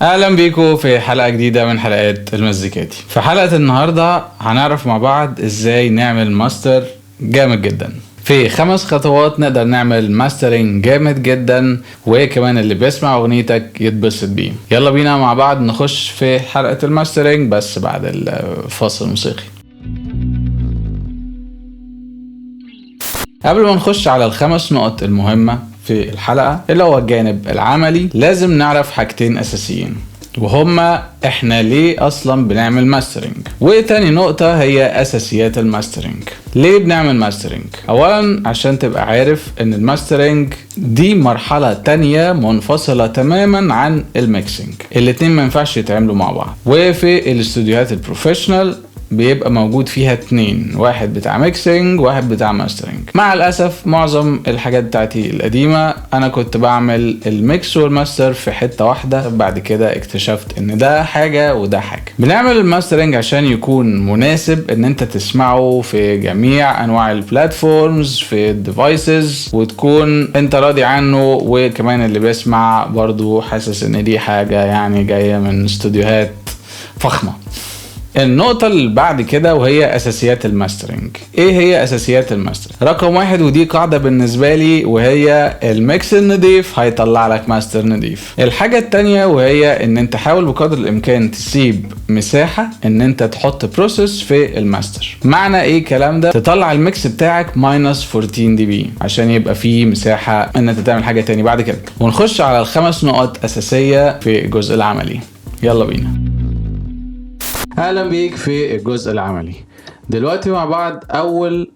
اهلا بيكم في حلقة جديدة من حلقات المزيكاتي. في حلقة النهاردة هنعرف مع بعض ازاي نعمل ماستر جامد جدا. في 5 خطوات نقدر نعمل ماسترينج جامد جدا، وكمان اللي بيسمع اغنيتك يتبسط بيه. يلا بينا مع بعض نخش في حلقة الماسترينج بس بعد الفاصل الموسيقي. قبل ما نخش على ال5 نقط المهمة في الحلقة اللي هو الجانب العملي، لازم نعرف حاجتين أساسيين، وهما احنا ليه اصلا بنعمل ماسترينج، وتاني نقطة هي اساسيات الماسترينج. ليه بنعمل ماسترينج؟ اولا عشان تبقى عارف ان الماسترينج دي مرحلة تانية منفصلة تماما عن الميكسينج، الاتنين ما ينفعش يتعملوا مع بعض. وفي الاستوديوهات البروفيشنال بيبقى موجود فيها 2، واحد بتاع ميكسينج واحد بتاع ماسترينج. مع الاسف معظم الحاجات بتاعتي القديمة انا كنت بعمل الميكس والماستر في حتة واحدة، بعد كده اكتشفت ان ده حاجة وده حاجة. بنعمل الماسترينج عشان يكون مناسب ان انت تسمعه في جميع انواع البلاتفورمز في الديفايسز، وتكون انت راضي عنه، وكمان اللي بيسمع برضو حاسس ان دي حاجة يعني جاية من استوديوهات فخمة. النقطة اللي بعد كده وهي اساسيات الماسترينج. ايه هي اساسيات الماسترينج؟ رقم 1 ودي قاعدة بالنسبة لي، وهي الميكس النضيف هيطلع لك ماستر نضيف. الحاجة التانية وهي ان انت حاول بقدر الامكان تسيب مساحة ان انت تحط بروسيس في الماستر. معنى ايه الكلام ده؟ تطلع الميكس بتاعك ماينس 14 دي بي عشان يبقى فيه مساحة ان انت تعمل حاجة تاني بعد كده. ونخش على ال5 نقط اساسية في الجزء العملي. يلا بينا. اهلا بيك في الجزء العملي. دلوقتي مع بعض اول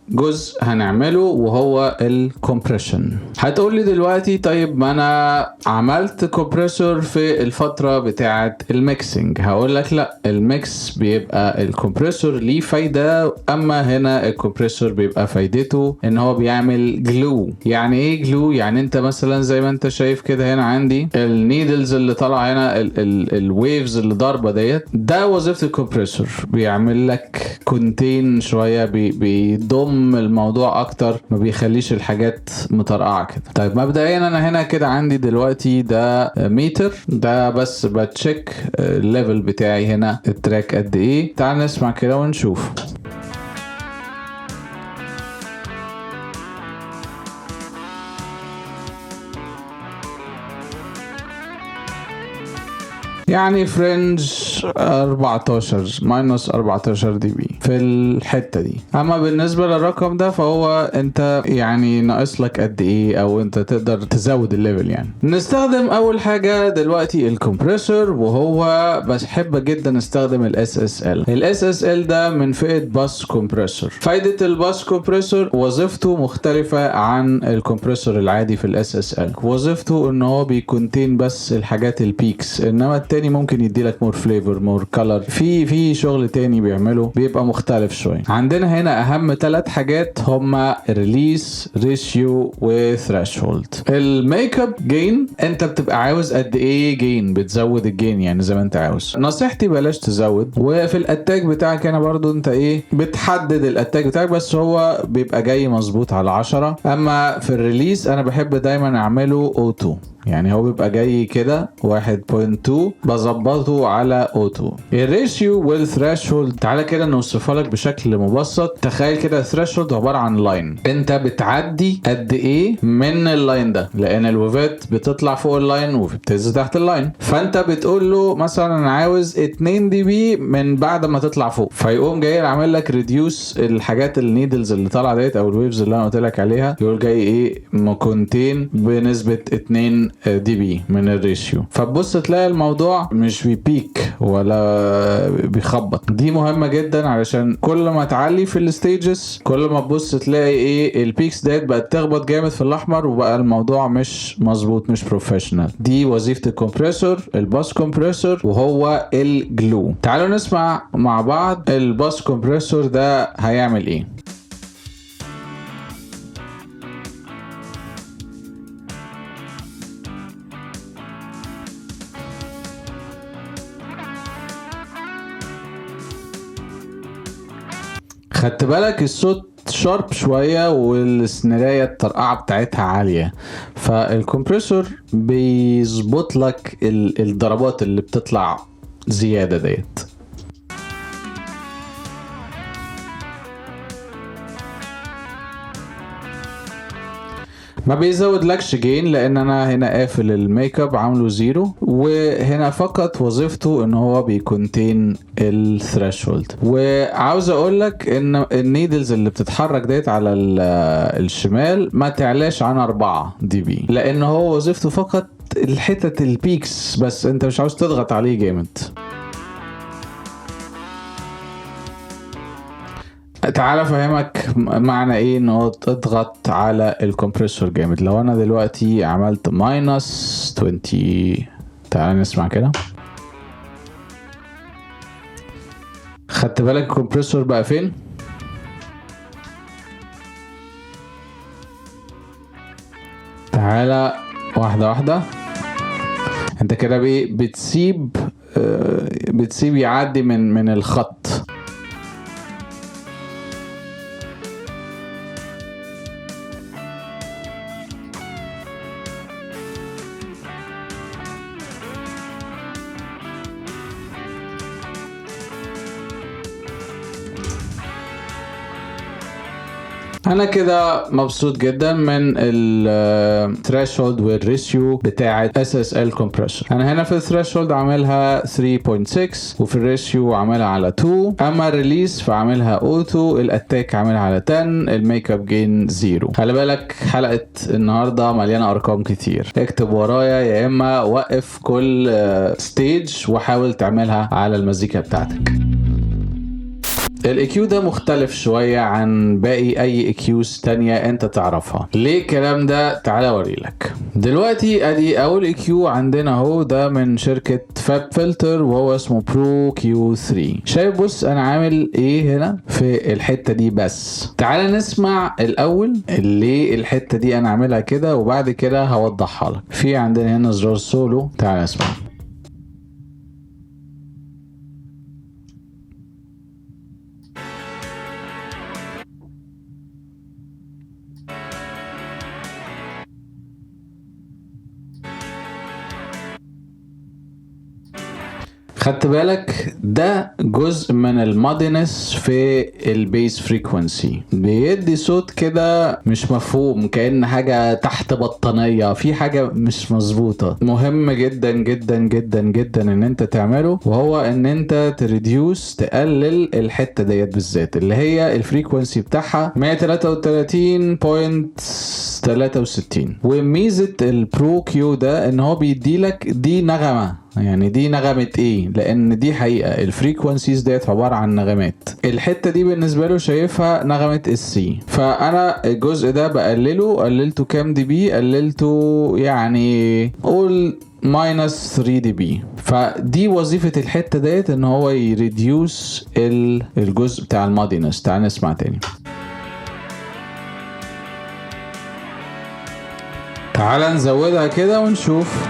جزء هنعمله وهو الكمبريشن. هتقولي دلوقتي طيب ما انا عملت كومبريسور في الفترة بتاعة الميكسينج. هقولك لا، الميكس بيبقى الكمبريسور ليه فايدة، اما هنا الكمبريسور بيبقى فايدته ان هو بيعمل جلو. يعني ايه جلو؟ يعني انت مثلا زي ما انت شايف كده هنا عندي النيدلز اللي طالعه هنا، الويفز اللي ضاربه ديت، ده وظيفة الكمبريسور. بيعمل لك كونتين شوية، بيضم الموضوع اكتر، ما بيخليش الحاجات مطرقعه كده. طيب مبدئيا انا هنا كده عندي دلوقتي ده ميتر، ده بس بتشيك الليفل بتاعي هنا التراك قد ايه. تعال نسمع كده ونشوف. يعني فرنج 14 ماينس 14 دي بي في الحتة دي. اما بالنسبة للرقم ده فهو انت يعني ناقص لك قد ايه، او انت تقدر تزود الليفل. يعني نستخدم اول حاجة دلوقتي الكمبريسور، وهو بحب جدا استخدم الاس اس ال. الاس اس ال ده من فئة باس كومبريسور. فايدة الباس كومبريسور وظيفته مختلفة عن الكمبريسور العادي في الاس اس ال. وظيفته ان هو بيكونتين بس الحاجات البيكس، انما التاني ممكن يدي لك مور فليفر مور كلر، في شغل تاني بيعمله بيبقى مختلف شويه. عندنا هنا اهم 3 حاجات هما ريليس، ريشيو، وثريشولد. الميك اب جين، انت بتبقى عاوز قد ايه جين، بتزود الجين يعني زي ما انت عاوز. نصيحتي بلاش تزود. وفي الاتاك بتاعك هنا برضو انت ايه بتحدد الاتاك بتاعك، بس هو بيبقى جاي مظبوط على 10. اما في الريليس انا بحب دايما اعمله اوتو، يعني هو بيبقى جاي كده 1.2 بظبطه على اوتو. الريشيو والثريشولد تعالى كده نوصفها لك بشكل مبسط. تخيل كده الثريشولد عباره عن لاين، انت بتعدي قد ايه من اللاين ده، لان الويفات بتطلع فوق اللاين وبتنزل تحت اللاين. فانت بتقول له مثلا انا عاوز 2 دي بي من بعد ما تطلع فوق، فيقوم جاي عامل لك ريديوس الحاجات النيدلز اللي طالعه ديت او الويفز اللي انا قلت لك عليها، يقول جاي ايه مكونتين بنسبه 2 دي بي من الريشيو. فتبص تلاقي الموضوع مش بيبيك ولا بيخبط. دي مهمة جدا علشان كل ما تعلي في الستيجز كل ما تبص تلاقي ايه البيكس ديت بقت تخبط جامد في الاحمر، وبقى الموضوع مش مظبوط، مش بروفيشنال. دي وظيفة الكمبريسور، الباس كومبريسور، وهو الجلو. تعالوا نسمع مع بعض الباس كومبريسور ده هيعمل ايه. خدت بالك الصوت شارب شويه والسنرايه الترقعه بتاعتها عاليه، فالكمبريسور بيظبط لك الضربات اللي بتطلع زياده ديت. ما بيزود لكش جين لان انا هنا قافل الميك اب عامله 0، وهنا فقط وظيفته ان هو بيكونتين الثريشولد. وعاوز اقول لك ان النيدلز اللي بتتحرك ديت على الشمال ما تعلاش عن 4 دي بي، لان هو وظيفته فقط الحتة البيكس بس، انت مش عاوز تضغط عليه جامد. تعالى افهمك معنى ايه ان هو تضغط على الكمبريسور جامد. لو انا دلوقتي عملت -20، تعالى نسمع كده. خدت بالك الكمبريسور بقى فين؟ تعالى واحدة واحدة. انت كده بتسيب يعدي من الخط. انا كده مبسوط جدا من الثريشولد والريشيو بتاعه SSL كومبريسور. انا هنا في الثريشولد عاملها 3.6 وفي الريشيو عاملها على 2، اما الريليس فعاملها اوتو، الاتاك عاملها على 10، الميك اب جين 0. خلي بالك حلقه النهارده مليانه ارقام كتير، اكتب ورايا يا اما وقف كل ستيج وحاول تعملها على المزيكا بتاعتك. الاي ده مختلف شوية عن باقي اي اكيوز تانية انت تعرفها. ليه الكلام ده؟ تعالى اوريلك. دلوقتي ادي اول اكيو عندنا اهو، ده من شركة فاب فلتر وهو اسمه برو كيو 3. شايف؟ بص انا عامل ايه هنا في الحتة دي بس. تعالى نسمع الاول ليه الحتة دي انا عاملها كده وبعد كده هوضحها لك. في عندنا هنا زرار سولو، تعالى نسمع. خدت بالك؟ ده جزء من المادنس في البيس فريكونسي، بيدي صوت كده مش مفهوم، كأن حاجة تحت بطانية، في حاجة مش مظبوطة. مهم جدا جدا جدا جدا ان انت تعمله، وهو ان انت تقلل الحتة ديت بالذات اللي هي الفريكونسي بتاعها 133.63. وميزة البرو كيو ده ان هو بيديلك دي نغمة، يعني دي نغمة ايه؟ لان دي حقيقة الفريكونسيز ديت عبارة عن نغمات. الحتة دي بالنسبة له شايفها نغمة السي، فانا الجزء ده قللته كام دي بي؟ قللته يعني قول -3 دي بي. فدي وظيفة الحتة ديت ان هو يريديوس الجزء بتاع المادينس. تعال نسمع تاني. تعال نزودها كده ونشوف.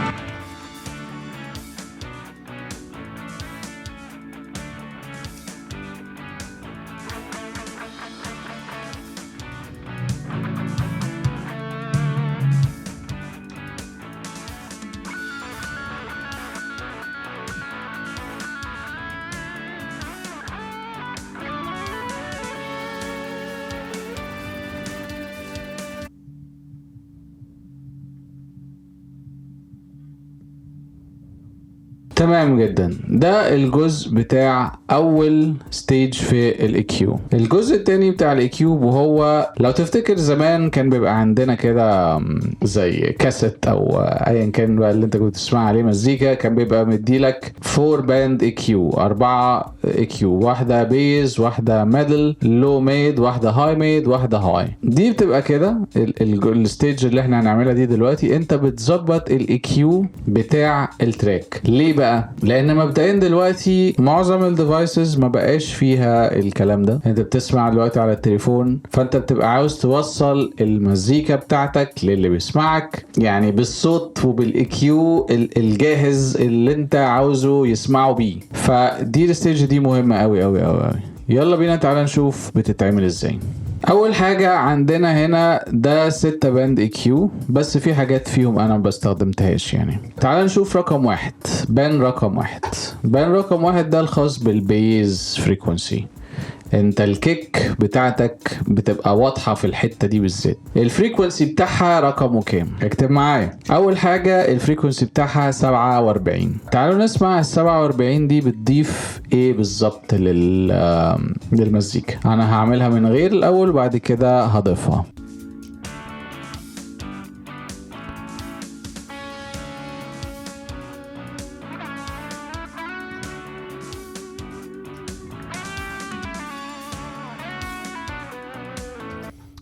تمام جدا. ده الجزء بتاع اول ستيج في الاكيو. الجزء التاني بتاع الاكيو وهو لو تفتكر زمان كان بيبقى عندنا كده زي كاسيت او ايا كان بقى اللي انت كنت تسمع عليه مزيكا، كان بيبقى مديلك 4 باند اكيو، 4 اكيو، واحده بيز، واحده ميدل، لو ميد، واحده هاي ميد، واحده هاي. دي بتبقى كده الستيج اللي احنا هنعملها دي دلوقتي. انت بتظبط الاكيو بتاع التراك. ليه بقى؟ لان مبدئيا دلوقتي معظم الديفايسز ما بقاش فيها الكلام ده. انت بتسمع دلوقتي على التليفون، فانت بتبقى عاوز توصل المزيكا بتاعتك للي بيسمعك يعني بالصوت وبالاكيو الجاهز اللي انت عاوزه يسمعه بيه. فدي الستيج دي مهمة قوي قوي قوي قوي. يلا بينا تعالى نشوف بتتعمل ازاي. اول حاجة عندنا هنا ده 6 باند اي كيو، بس في حاجات فيهم انا ما بستخدمتهاش يعني. تعال نشوف رقم واحد، بان رقم واحد. بان رقم واحد ده الخاص بالبيز فريكونسي. انت الكيك بتاعتك بتبقى واضحة في الحتة دي بالذات. الفريكونسي بتاعها رقمه كام؟ اكتب معايا. اول حاجة الفريكونسي بتاعها 47. تعالوا نسمع ال 47 دي بتضيف ايه بالظبط للمزيكا. انا هعملها من غير الاول وبعد كده هضيفها.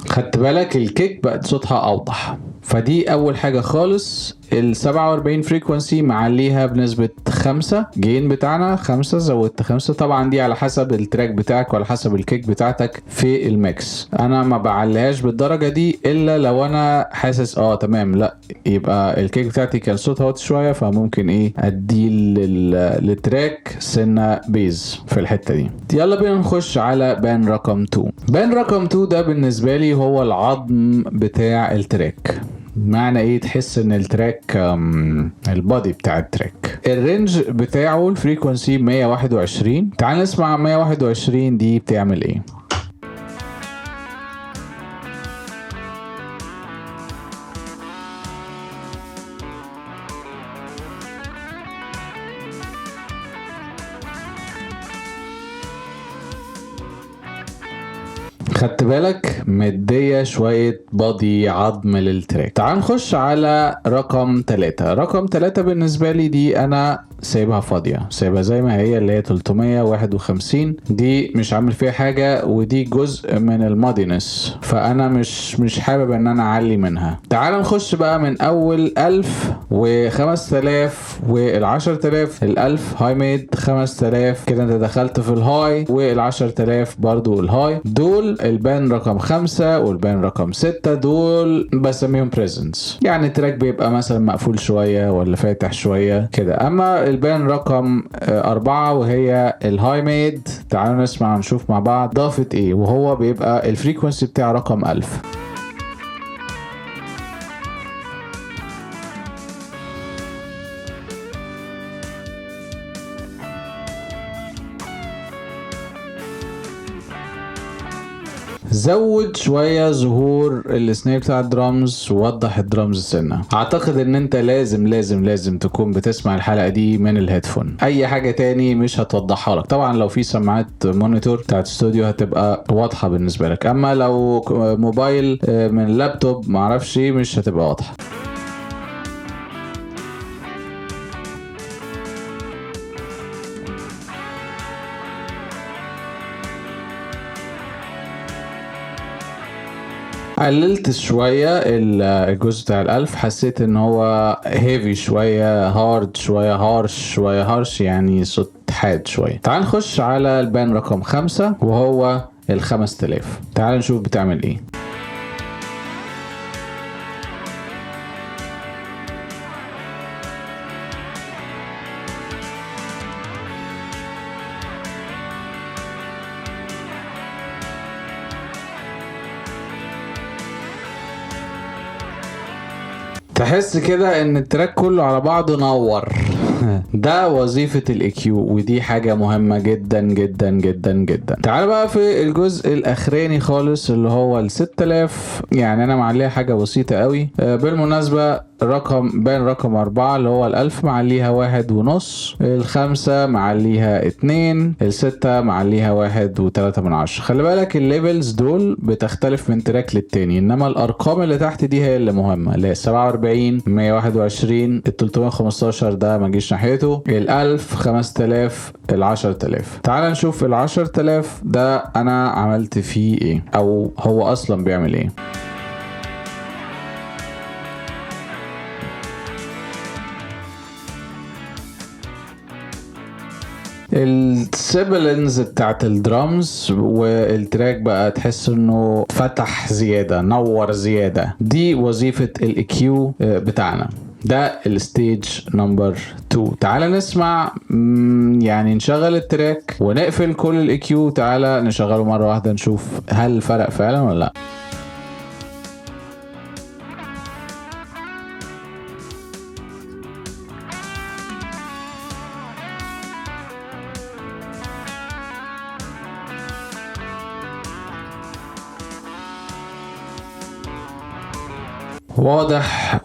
خدت بالك الكيك بقت صوتها اوضح، فدي اول حاجة خالص. ال 47 فريكونسي معليها بنسبة 5، جين بتاعنا 5، زودت 5. طبعا دي على حسب التراك بتاعك وعلى حسب الكيك بتاعتك في الميكس. انا ما بعليهاش بالدرجة دي الا لو انا حاسس تمام، لا يبقى الكيك بتاعتي كان صوتها واطي شوية، فممكن ادي للتراك سنة بيز في الحتة دي. يلا بينا نخش على بان رقم 2. بان رقم 2 ده بالنسبة لي هو العظم بتاع التراك. معنى ايه؟ تحس ان التراك البادي بتاع التراك الرينج بتاعه الفريكونسي 121. تعال نسمع 121 دي بتعمل ايه. خدت بالك مدية شوية بادي عظم للتراك. تعال نخش على رقم 3. رقم 3 بالنسبة لي دي انا سايبها فاضية، سايبها زي ما هي، اللي هي 351. دي مش عامل فيها حاجة، ودي جزء من المادينس، فانا مش حابب ان انا اعلي منها. تعال نخش بقى من اول 1000 و5000 وال10000. ال1000 هاي ميد 5000 كده انت دخلت في الهاي، وال10000 برضو الهاي. دول البان رقم 5 والبان رقم 6 دول بسميهم بريزنس، يعني التراك بيبقى مثلا مقفول شوية ولا فاتح شوية كده. اما البان رقم 4 وهي الهاي ميد، تعالوا نسمع ونشوف مع بعض ضافت ايه، وهو بيبقى الفريكونسي بتاع رقم 1000. زود شوية ظهور السنير بتاع الدرامز، ووضح الدرامز سنة. اعتقد ان انت لازم لازم لازم تكون بتسمع الحلقة دي من الهيدفون، اي حاجة تاني مش هتوضحها لك. طبعا لو في سماعات مونيتور بتاعت استوديو هتبقى واضحة بالنسبة لك، اما لو موبايل من لابتوب معرفش مش هتبقى واضحة. قللت شوية الجزء بتاع ال1000، حسيت ان هو هيفي شوية، هارد شوية، هارش شوية. هارش يعني صوت حاد شوية. تعال نخش على البان رقم 5 وهو ال5000. تعال نشوف بتعمل ايه. تحس كده ان التراك كله على بعضه نور. ده وظيفة الاي كيو، ودي حاجة مهمة جدا جدا جدا جدا. تعال بقى في الجزء الاخراني خالص اللي هو ال6000. يعني انا معليها حاجة بسيطة قوي. بالمناسبة بان رقم 4 اللي هو ال1000 معليها 1.5، ال5 معليها 2، ال6 معليها 1.3. خلي بالك الليفلز دول بتختلف من تراك للتاني، انما الارقام اللي تحت دي هي اللي مهمة، اللي هي 47 121 ال315 ده ما جيش ناحيته، ال1000 5000 ال10000. تعال نشوف ال10000 ده انا عملت فيه ايه، او هو اصلا بيعمل ايه. السيبلنز بتاعت الدرامز والتراك بقى تحس انه فتح زيادة، نور زيادة. دي وظيفة الاي كيو بتاعنا. ده الستيج نمبر 2. تعال نسمع يعني نشغل التراك ونقفل كل الاي كيو. تعال نشغله مرة واحدة نشوف هل فرق فعلا ولا لا. واضح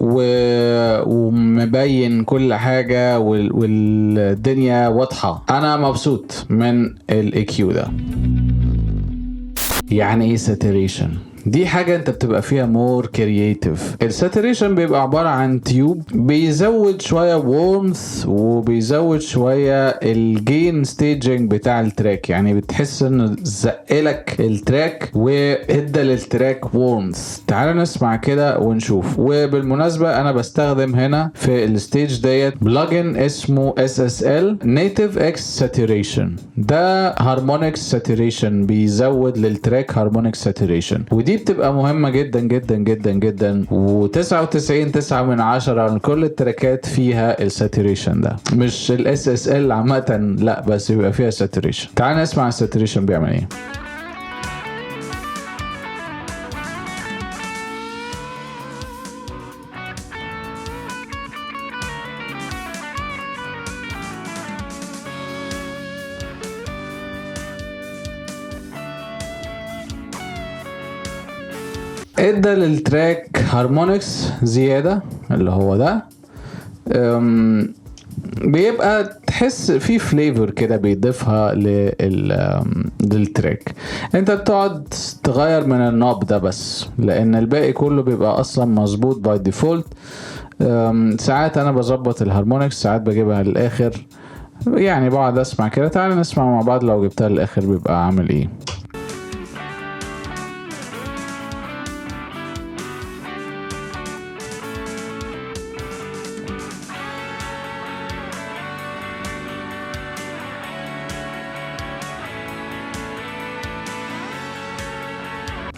ومبين كل حاجة والدنيا واضحة. انا مبسوط من الاي كيو ده. يعني ايه ساتوريشن؟ دي حاجة انت بتبقى فيها مور كرييتيف. الساتوريشن بيبقى عبارة عن تيوب بيزود شوية وورمث وبيزود شوية الجين ستيجنج بتاع التراك، يعني بتحس انه زقلك التراك وادى للتراك وورمث. تعالوا نسمع كده ونشوف. وبالمناسبة انا بستخدم هنا في الستيج ديت بلجن اسمه SSL Native X Saturation. ده هارمونيك ساتوريشن، بيزود للتراك هارمونيك ساتوريشن، ودي بتبقى مهمة جدا جدا جدا جدا. و99.9 من كل التراكات فيها الساتوريشن ده، مش SSL عامة لا، بس بيبقى فيها ساتوريشن. تعال نسمع الساتوريشن بيعمل ايه. ادى للتراك هارمونكس زيادة اللي هو ده. بيبقى تحس في فليفر كده بيضيفها للتراك. انت بتقعد تغير من النوب ده بس، لان الباقي كله بيبقى اصلا مظبوط باي ديفولت. ساعات انا بظبط الهارمونكس، ساعات بجيبها للاخر، يعني بقعد اسمع كده. تعال نسمع مع بعض لو جبتها للاخر بيبقى عامل ايه.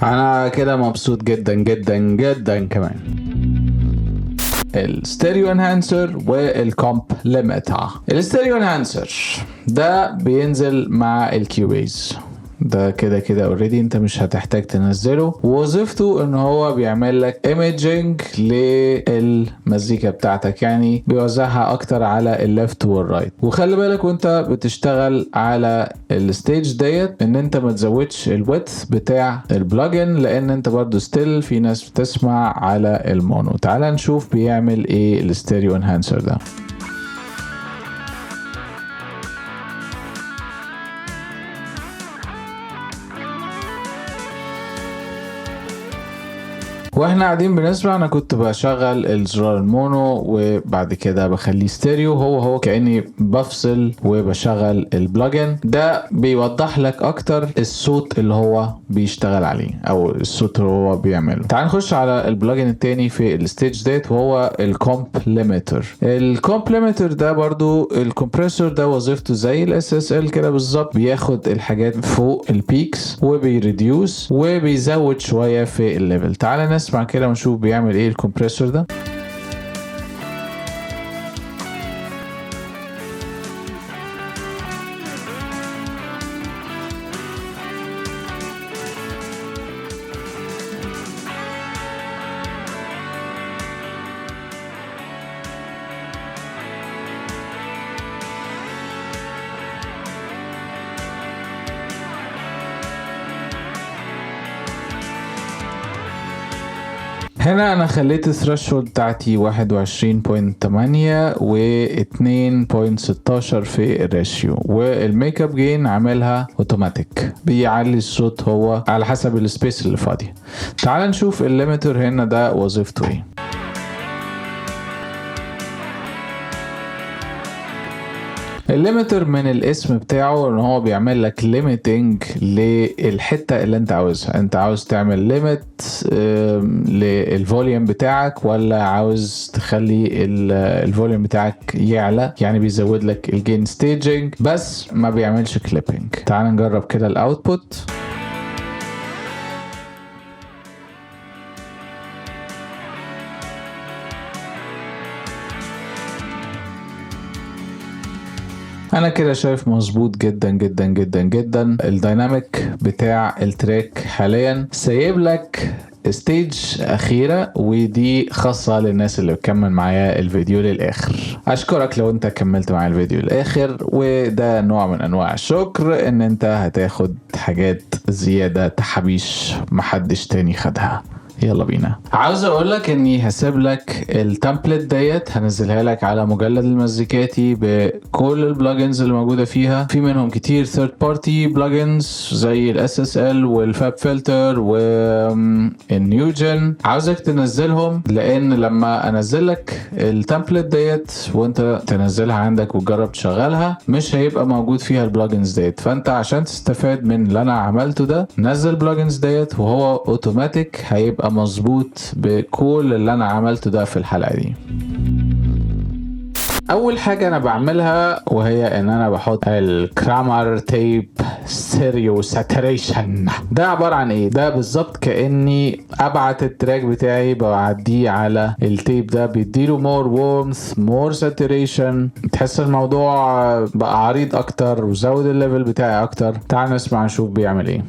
انا كده مبسوط جدا جدا جدا. كمان الستيريو انهانسر والكومبلمنتر. الستيريو انهانسر ده بينزل مع الكيوبيز، ده كده كده اوريدي انت مش هتحتاج تنزله. ووظيفته ان هو بيعمل لك ايميجينج للمزيكا بتاعتك، يعني بيوزعها اكتر على الليفت والرايت. وخلي بالك وانت بتشتغل على الستيج ديت ان انت ما تزودش الويدث بتاع البلجن، لان انت برضو ستيل في ناس بتسمع على المونو. تعال نشوف بيعمل ايه الستيريو انهانسر ده. واحنا قاعدين بنسمع انا كنت بشغل الزرار المونو وبعد كده بخليه ستيريو، هو كأني بفصل وبشغل البلجن. ده بيوضح لك اكتر الصوت اللي هو بيشتغل عليه او الصوت اللي هو بيعمله. تعال نخش على البلجن التاني في الستيج ديت وهو الكومبلمنتر. الكومبلمنتر ده برضو الكمبريسور ده وظيفته زي SSL كده بالظبط، بياخد الحاجات فوق البيكس وبيريديوس وبيزود شوية في الليفل. تعال نسمع كده ونشوف بيعمل ايه الكمبريسور ده. هنا انا خليت الثريشولد بتاعتي 21.8 و 2.16 في الريشيو، والميك اب جين عاملها اوتوماتيك بيعلي الصوت هو على حسب السبيس اللي فاضيه. تعال نشوف الليميتر هنا ده وظيفته ايه. الليميتر من الاسم بتاعه ان هو بيعمل لك ليميتنج للحته اللي انت عاوزها. انت عاوز تعمل ليميت للفوليوم بتاعك ولا عاوز تخلي الفوليوم بتاعك يعلى، يعني بيزود لك الجين ستيجنج بس ما بيعملش كليبنج. تعال نجرب كده الاوتبوت. انا كده شايف مظبوط جدا جدا جدا جدا. الديناميك بتاع التراك حاليا سايب لك ستيج اخيرة، ودي خاصة للناس اللي بتكمل معايا الفيديو للاخر. اشكرك لو انت كملت معايا الفيديو للاخر، وده نوع من انواع الشكر ان انت هتاخد حاجات زيادة تحابيش محدش تاني خدها. يلا بينا. عاوز اقول لك اني هسيب لك التمبلت ديت، هنزلها لك على مجلد المزيكاتي بكل البلجنز اللي موجوده فيها. في منهم كتير ثيرد بارتي بلجنز زي الاس اس ال والفاب فلتر والنيوجن. عاوزك تنزلهم، لان لما انزل لك التمبلت ديت وانت تنزلها عندك وتجرب تشغلها مش هيبقى موجود فيها البلجنز ديت. فانت عشان تستفاد من اللي انا عملته ده نزل البلجنز ديت، وهو اوتوماتيك هيبقى مظبوط بكل اللي انا عملته ده في الحلقة دي. اول حاجة انا بعملها وهي ان انا بحط الكرامر تيب ستيريو ساتوريشن. ده عبارة عن ايه؟ ده بالظبط كأني ابعت التراك بتاعي بعديه على التيب ده، بيديله مور وورمث مور ساتوريشن، تحس الموضوع بقى عريض اكتر وزود الليفل بتاعي اكتر. تعال نسمع نشوف بيعمل ايه.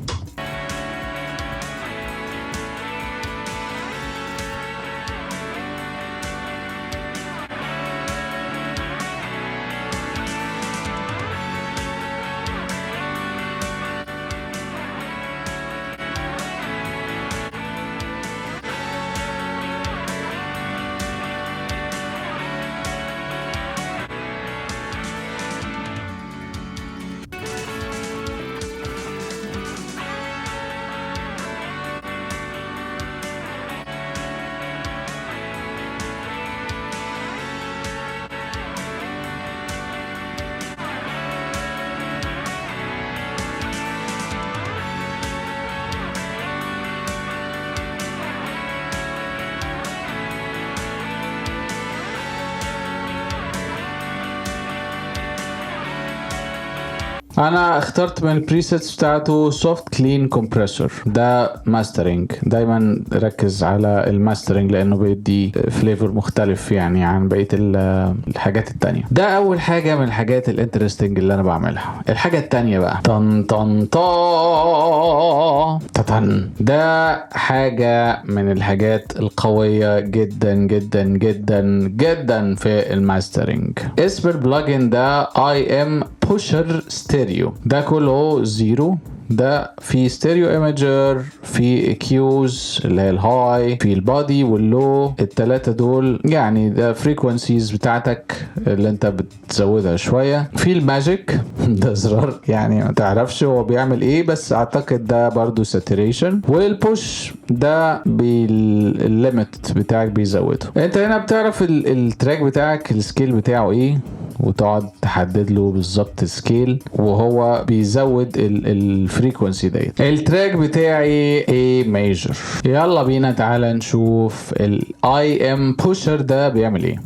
انا اخترت من البريسيتس بتاعته سوفت كلين كومبريسور. ده ماسترنج، دايما ركز على الماسترنج لانه بيدي فليفر مختلف يعني عن بقيه الحاجات التانية. ده اول حاجه من الحاجات الانترستنج اللي انا بعملها. الحاجه التانية بقى طن طن طن طن. ده حاجه من الحاجات القويه جدا جدا جدا جدا في الماسترنج. اسم البلجن ده IM Pusher Stereo. ده كله زيرو. ده في ستيريو ايمجر، في كيوز اللي هي الهاي، في البادي واللو. التلاتة دول يعني ده فريكونسيز بتاعتك اللي انت بتزودها شوية. في الماجيك ده زرار يعني ما تعرفش هو بيعمل ايه، بس اعتقد ده برضو ساتوريشن. والبوش ده بالليمت بتاعك بيزوده. انت هنا بتعرف التراك بتاعك السكيل بتاعه ايه، وتقعد تحدد له بالظبط سكيل، وهو بيزود الفريكونسي ديت. التراك بتاعي A major. يلا بينا تعالى نشوف ال IM Pusher ده بيعمل ايه.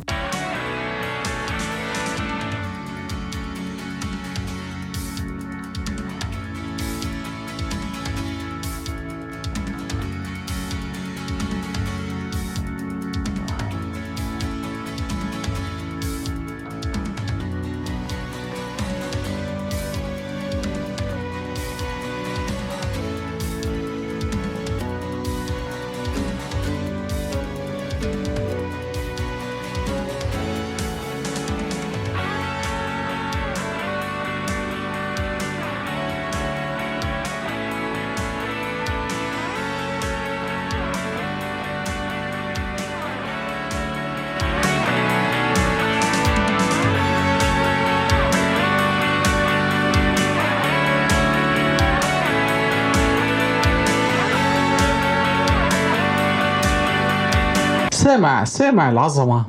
سامع العظمة.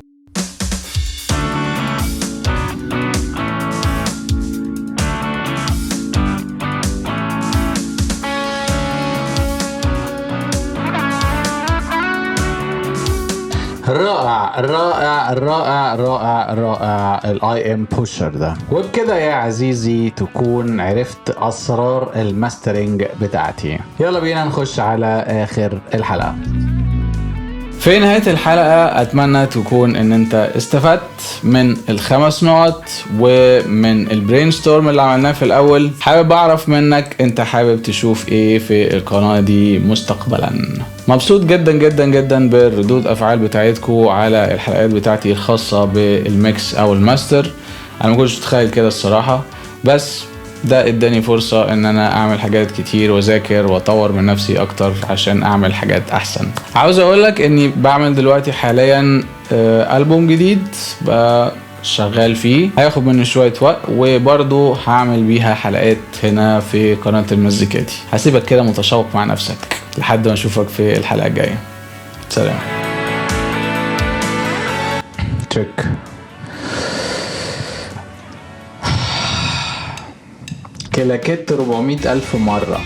رائع رائع رائع رائع رائع الاي ام بوشر ده. وبكده يا عزيزي تكون عرفت اسرار الماسترنج بتاعتي. يلا بينا نخش على اخر الحلقة. في نهاية الحلقة اتمنى تكون ان انت استفدت من ال5 نقط ومن البرين ستورم اللي عملناه في الاول. حابب اعرف منك انت حابب تشوف ايه في القناة دي مستقبلا. مبسوط جدا جدا جدا بالردود افعال بتاعتكم على الحلقات بتاعتي الخاصة بالميكس او الماستر. انا ما كنتش متخيل كده الصراحة، بس ده اداني فرصة ان انا اعمل حاجات كتير واذاكر واطور من نفسي اكتر عشان اعمل حاجات احسن. عاوز اقولك اني بعمل دلوقتي حاليا ألبوم جديد بقى شغال فيه، هياخد مني شوية وقت، وبرضو هعمل بيها حلقات هنا في قناة المزيكاتي. هسيبك كده متشوق مع نفسك لحد ما اشوفك في الحلقة الجاية. سلام. تشيك. كلاكيت 400,000 مرة.